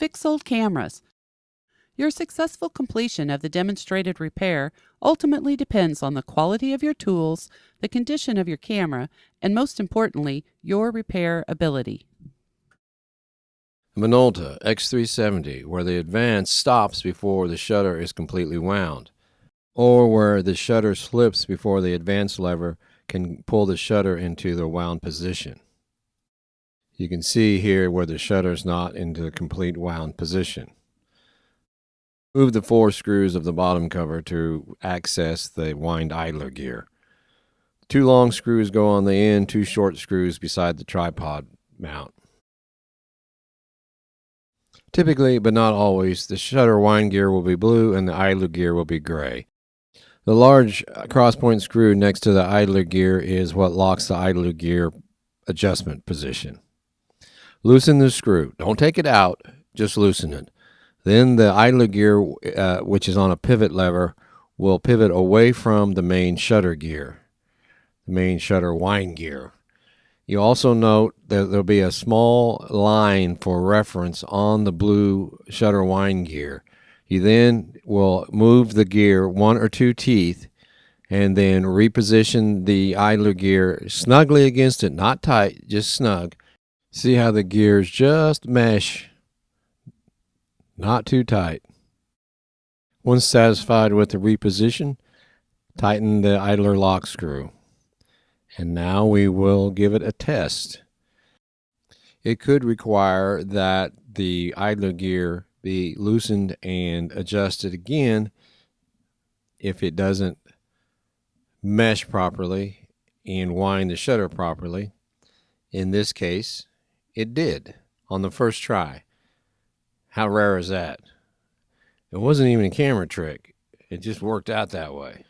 fix old cameras. Your successful completion of the demonstrated repair ultimately depends on the quality of your tools, the condition of your camera, and most importantly, your repair ability. Minolta X-370, where the advance stops before the shutter is completely wound, or where the shutter slips before the advance lever can pull the shutter into the wound position. You can see here where the shutter is not into the complete wound position. Move the 4 screws of the bottom cover to access the wind idler gear. 2 long screws go on the end, 2 short screws beside the tripod mount. Typically, but not always, the shutter wind gear will be blue and the idler gear will be gray. The large crosspoint screw next to the idler gear is what locks the idler gear adjustment position. Loosen the screw. Don't take it out, just loosen it. Then the idler gear, which is on a pivot lever, will pivot away from the main shutter gear, the main shutter wind gear. You also note that there'll be a small line for reference on the blue shutter wind gear. You then will move the gear 1 or 2 teeth and then reposition the idler gear snugly against it, not tight, just snug. See how the gears just mesh, not too tight. Once satisfied with the reposition, tighten the idler lock screw. And now we will give it a test. It could require that the idler gear be loosened and adjusted again if it doesn't mesh properly and wind the shutter properly. In this case, it did on the first try. How rare is that? It wasn't even a camera trick. It just worked out that way.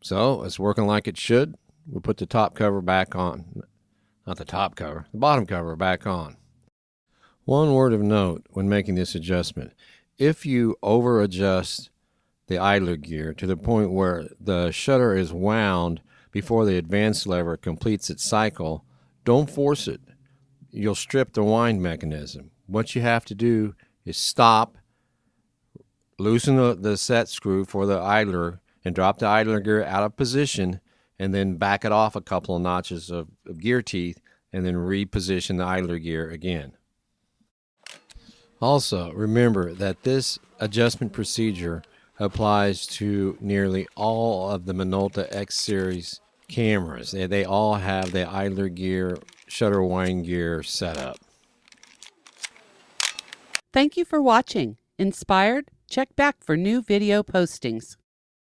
So it's working like it should. We'll put the top cover back on. Not the top cover, the bottom cover back on. One word of note when making this adjustment. If you over adjust the idler gear to the point where the shutter is wound before the advance lever completes its cycle, don't force it. You'll strip the wind mechanism. What you have to do is stop, loosen the set screw for the idler, and drop the idler gear out of position, and then back it off a couple of notches of gear teeth, and then reposition the idler gear again. Also, remember that this adjustment procedure applies to nearly all of the Minolta X-Series cameras. They all have the idler gear, shutter wind gear set up. Thank you for watching. Inspired? Check back for new video postings.